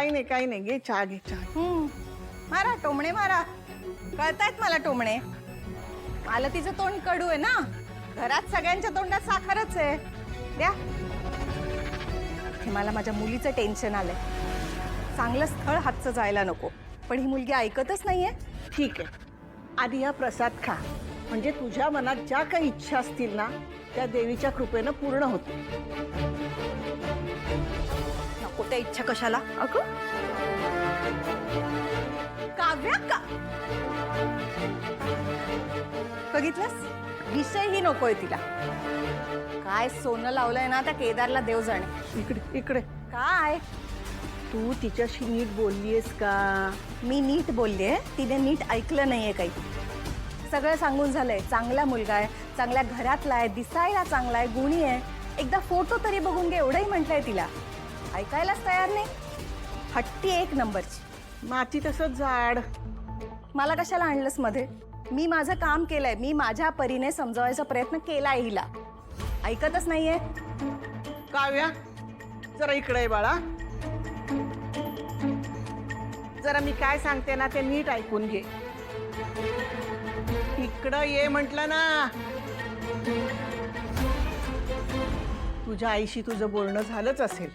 काही नाही, घे चहा घे चहा. मारा टोमणे मारा, कळतायत मला टोमणे. मला तिचं तोंड कडू आहे ना, घरात सगळ्यांच्या तोंडात साखरच आहे. द्या. हे मला माझ्या मुलीचं टेन्शन आलंय. चांगलं स्थळ हातचं जायला नको, पण ही मुलगी ऐकतच नाहीये. ठीक आहे, आधी हा प्रसाद खा, म्हणजे तुझ्या मनात ज्या काही इच्छा असतील ना त्या देवीच्या कृपेनं पूर्ण होतील. नको त्या इच्छा कशाला? अगं काव्या का बघितलंस, विषयही नकोय तिला. काय सोनं लावलंय ना त्या केदारला देव जाणे. इकडे इकडे. काय तू तिच्याशी नीट बोललीयस का? मी नीट बोललीये, तिने नीट ऐकलं नाहीये काही. सगळं सांगून झालंय. चांगला मुलगा आहे, चांगल्या घरातला आहे, दिसायला चांगला आहे, गुणी आहे. एकदा फोटो तरी बघून घे एवढंही म्हटलंय तिला. ऐकायलाच तयार नाही. हट्टी एक नंबरची. माती तसंच जाड. मला कशाला आणलंस मध्ये? मी माझं काम केलंय, मी माझ्या परीने समजावायचा प्रयत्न केलाय हिला. ऐकतच नाहीये. काव्या जरा इकडे आहे बाळा. जरा मी काय सांगते ना ते नीट ऐकून घे. इकडं ये म्हटलं ना. तुझ्या आईशी तुझं बोलणं झालंच असेल.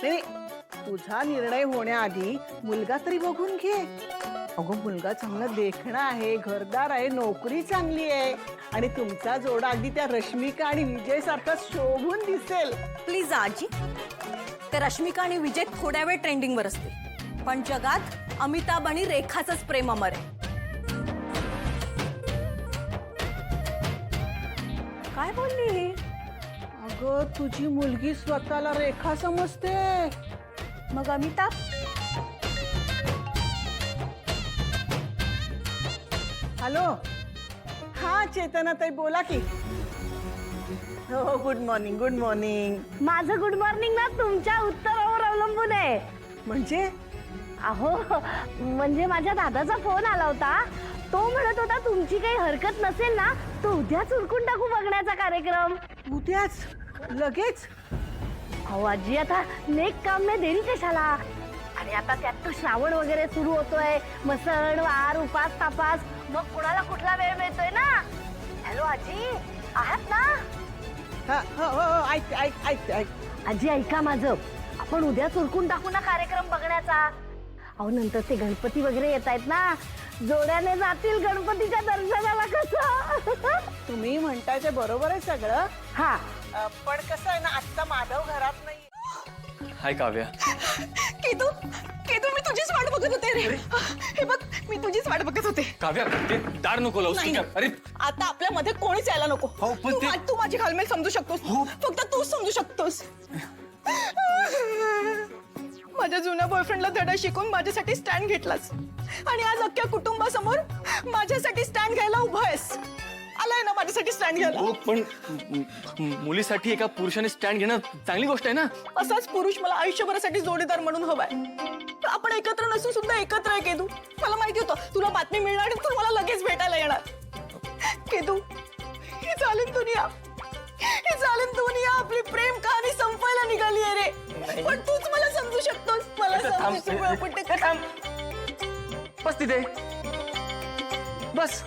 नाही, तुझा निर्णय होण्याआधी मुलगा तरी बघून घे. अगं मुलगा चांगला देखणा आहे, घरदार आहे, नोकरी चांगली आहे आणि तुमचा जोडा अगदी त्या रश्मिका आणि विजय सारखा शोभून दिसेल. प्लीज आजी, ते रश्मिका आणि विजय थोड्या वेळ ट्रेंडिंगवर असते, पण जगात अमिताभ आणि रेखाचंच प्रेम अमर आहे. काय बोलली? अगं तुझी मुलगी स्वतःला रेखा समजते. मग अमिताभ? हॅलो, हा चेतनाताई बोला की. हो गुड मॉर्निंग गुड मॉर्निंग. माझं गुड मॉर्निंग ना तुमच्या उत्तरावर अवलंबून आहे. म्हणजे अहो म्हणजे माझ्या दादाचा फोन आला होता. तो म्हणत होता तुमची काही हरकत नसेल ना तो उद्याच उरकून टाकू बघण्याचा कार्यक्रम. उद्याच लगेच? अहो आजी आता नेक काम नाही देरी कशाला. आणि आता त्यात तो श्रावण वगैरे सुरू होतोय. मग सण वार उपास तापास, मग कुणाला कुठला वेळ मिळतोय ना. हॅलो आजी, आहात ना? हा हो हो ऐक ऐक ऐक ऐक. आजी ऐका माझं, आपण उद्याच उरकून टाकू ना कार्यक्रम बघण्याचा. अहो नंतर ते गणपती वगैरे येत आहेत ना, जोड्याने जातील गणपतीच्या दर्शनाला. कसं तुम्ही म्हणताय ते बरोबर आहे सगळं. हा पण कसं आहे ना, आता माधव घरात नाही. हाय काव्या. केतू, केतू मी तुझीच वाट बघत होते रे. हे बघ, मी तुझीच वाट बघत होते. काव्या ते दार नको लावूस. नाही. अरे आता आपल्यामध्ये कोणीच यायला नको. हो, पण ते- तू माझी घालमेल समजू शकतोस. फक्त तूच समजू शकतोस. माझ्या जुन्या बॉयफ्रेंडला धडा शिकून माझ्यासाठी स्टँड घेतलास आणि आज अख्ख्या कुटुंबासमोर माझ्यासाठी स्टँड घ्यायला उभा आहेस. आलाय ना माझ्यासाठी स्टँड घ्यायला. हो पण मुलीसाठी एका पुरुषाने स्टँड घेणं चांगली गोष्ट आहे ना. असाच पुरुष मला आयुष्यभरासाठी जोडीदार म्हणून हवाय. आपण एकत्र नसून सुद्धा एकत्र आहे केतू. मला माहिती होतं तुला बातमी मिळणार आणि तू मला लगेच भेटायला येणार. केतू, ही जालिम दुनिया, ही जालिम दुनिया आपली प्रेम कहाणी संपायला निघाली आहे रे. पण तूच मला समजू शकतोस. मला समजायची वेळ पडते. बस तिथे बस.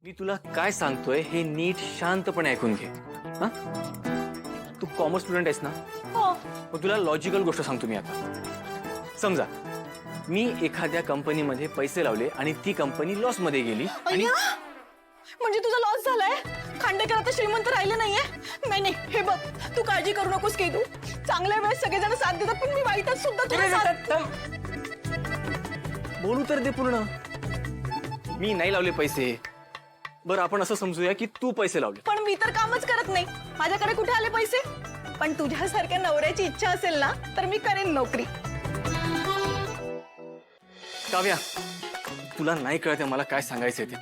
मी तुला काय सांगतोय हे नीट शांतपणे ऐकून घे. हा, तू कॉमर्स स्टुडंट आहेस ना? हो. मग तुला लॉजिकल गोष्ट सांगतो मी आता. समजा मी एखाद्या कंपनीमध्ये पैसे लावले आणि ती कंपनी लॉस मध्ये गेली आणि अय्या, म्हणजे तुझा लॉस झालाय. खांडेकर आता श्रीमंत राहिले नाहीये. नाही नाही, हे बघ, तू काळजी करू नकोस केतू. चांगल्या वेळेस सगळेजण साथ देतात, पण मी वाईटात सुद्धा तुला साथ. बोलू तर दे पूर्ण. मी नाही लावले पैसे. बरं आपण असं समजूया की तू पैसे लावले. पण मी तर कामच करत नाही. माझ्याकडे कुठे आले पैसे? पण तुझ्यासारख्या नवऱ्याची इच्छा असेल ना तर मी करेन नोकरी. काव्या, तुला नाही कळत मला काय सांगायचंय ते.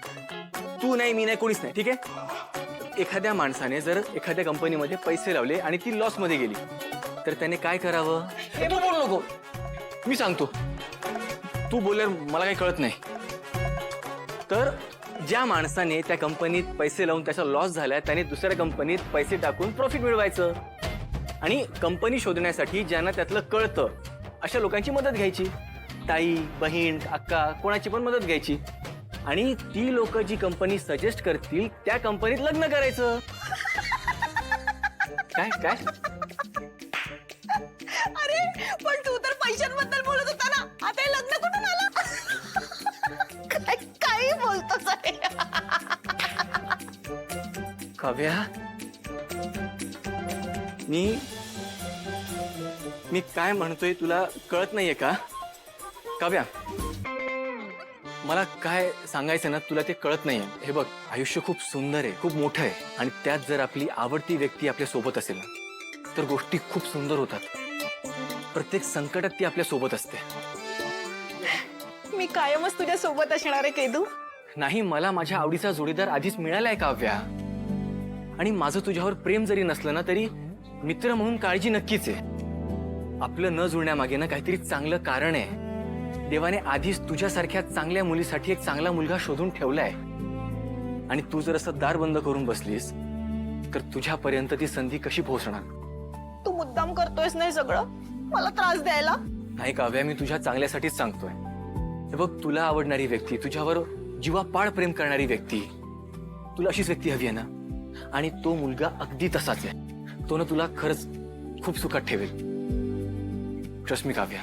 तू नाही, मी नाही, कोणीच नाही. ठीक आहे. एखाद्या माणसाने जर एखाद्या कंपनीमध्ये पैसे लावले आणि ती लॉस मध्ये गेली तर त्याने काय करावं हे तू बोलू नको. मी सांगतो. तू बोलल्यावर मला काही कळत नाही. तर ज्या माणसाने त्या कंपनीत पैसे लावून त्याचा लॉस झाला त्याने दुसऱ्या कंपनीत पैसे टाकून प्रॉफिट मिळवायचं. आणि कंपनी शोधण्यासाठी ज्यांना त्यातलं कळतं अशा लोकांची मदत घ्यायची. ताई, बहीण, अक्का, कोणाची पण मदत घ्यायची. आणि ती लोक जी कंपनी सजेस्ट करतील त्या कंपनीत लग्न करायचं. काय काय अरे पण तू तर पैशांबद्दल बोलत होता ना, आता हे लग्न कुठून आलं? काही बोलतोस अरे. काव्या, मी काय म्हणतोय तुला कळत नाहीये का? काव्या, मला काय सांगायचं ना तुला ते कळत नाहीये. हे बघ, आयुष्य खूप सुंदर आहे, खूप मोठं आहे. आणि त्यात जर आपली आवडती व्यक्ती आपल्या सोबत असेल ना तर गोष्टी खूप सुंदर होतात. प्रत्येक संकटात ती आपल्या सोबत असते. मी कायमच तुझ्या सोबत असणार आहे केदू. नाही, मला माझ्या आवडीचा जोडीदार आधीच मिळालाय काव्या. आणि माझं तुझ्यावर प्रेम जरी नसलं ना तरी मित्र म्हणून काळजी नक्कीच आहे. आपलं न जुळण्यामागे ना काहीतरी चांगलं कारण आहे. देवाने आधीच तुझ्यासारख्या चांगल्या मुलीसाठी एक चांगला मुलगा शोधून ठेवलाय. आणि तू जर असं दार बंद करून बसलीस तर तुझ्यापर्यंत ती संधी कशी पोहोचणार? तू मुद्दाम करतोयस नाही सगळं मला त्रास द्यायला? नाही काव्या, मी तुझ्या चांगल्यासाठीच सांगतोय. हे बघ, तुला आवडणारी व्यक्ती, तुझ्यावर जीवापाड प्रेम करणारी व्यक्ती, तुला अशीच व्यक्ती हवी आहे ना. आणि तो मुलगा अगदी तसाच आहे. तो ना तुला खरंच खूप सुखात ठेवेल. Trust me Kavya.